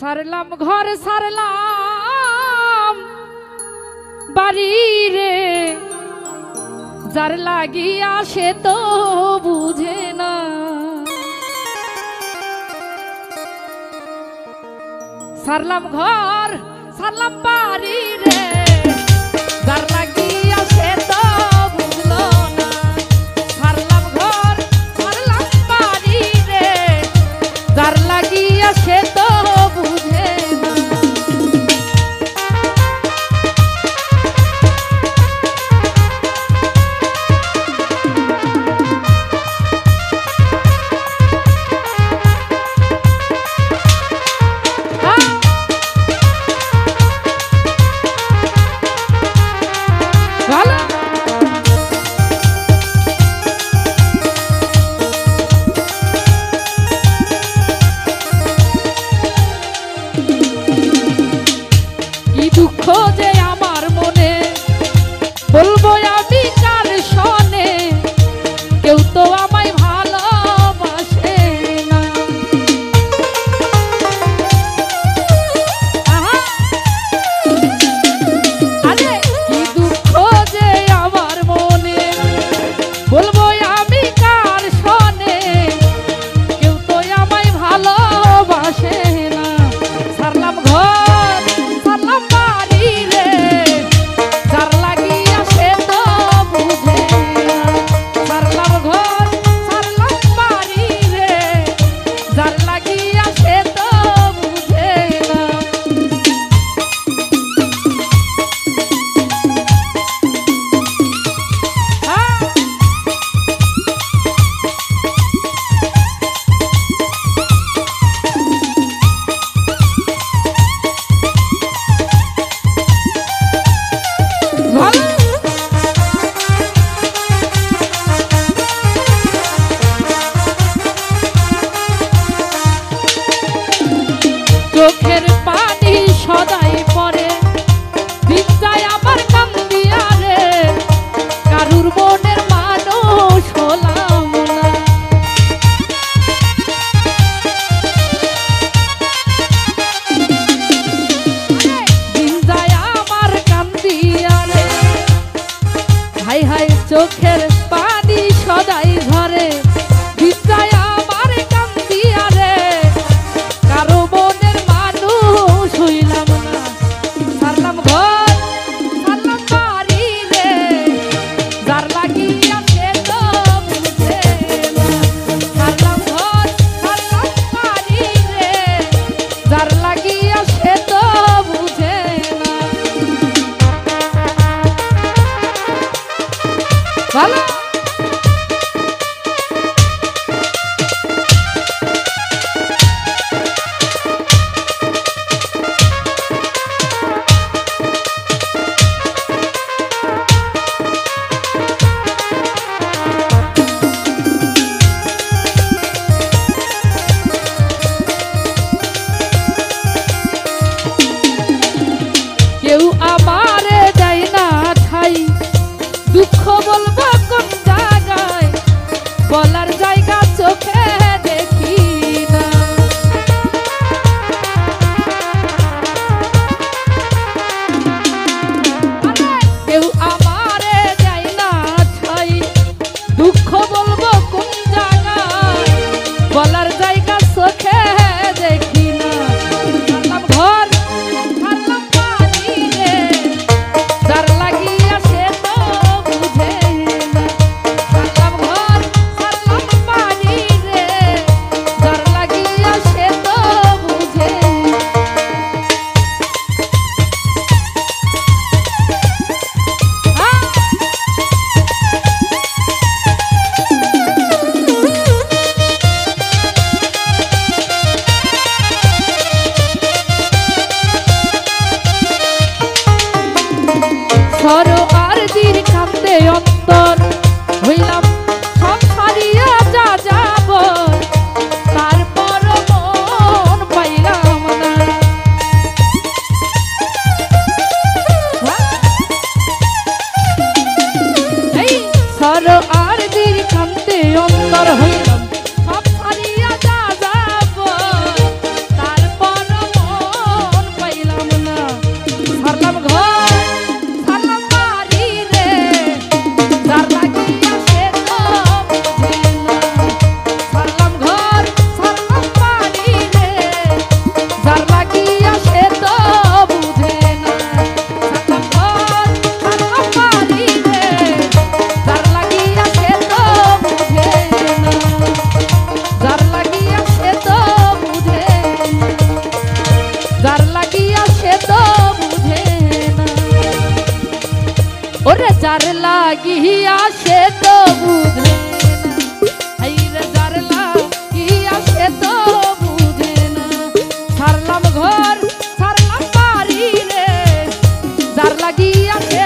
সারলাম ঘর সারলাম বাড়ি রে, যার লাগিয়া সে তো বুঝে না। সারলাম ঘর সারলাম বাড়ি রে, যার লাগিয়া সে তো বুঝলো না। সারলাম ঘর সারলাম বাড়ি রে, যার লাগিয়া সে তো বুঝে না। দুঃখ যে আমার মনে বলবো আমি কার শোনে, কেউ তো আমায় ভালোবাসে না। আরে কি দুঃখ যে আমার মনে বলবো আমি কার শোনে, কেউ তো আমায় ভালোবাসে না। সারলাম ঘর সারলাম বাড়ি রে, যার লাগিয়া সে তো বুঝে না। সারলাম ঘর সারলাম বাড়ি রে, যার লাগিয়া সে তো বুঝে না। চোখের পানি সদাই পরে দিন যায় আমার কান্দিয়া রে, কারুর মনের মানুষ হলাম না। দিন যায় আমার কান্দিয়া রে, হাই হাই চোখের পানি সদাই ঝরে, দিন যায় আমার কান্দিয়া রে, কারো মনের মানুষ হইলাম না। সারলাম ঘর সারলাম বাড়ি রে, যার লাগিয়া সে তো বুঝে না। সারলাম ঘর সারলাম বাড়ি রে, যার লাগিয়া সে তো বুঝে না। ভালো লাগিয়া সে তো বুঝে না, এই রে যার লাগিয়া সে তো বুঝে না। ছাড়লাম ঘর ছাড়লাম বাড়ি রে, যার লাগিয়া সে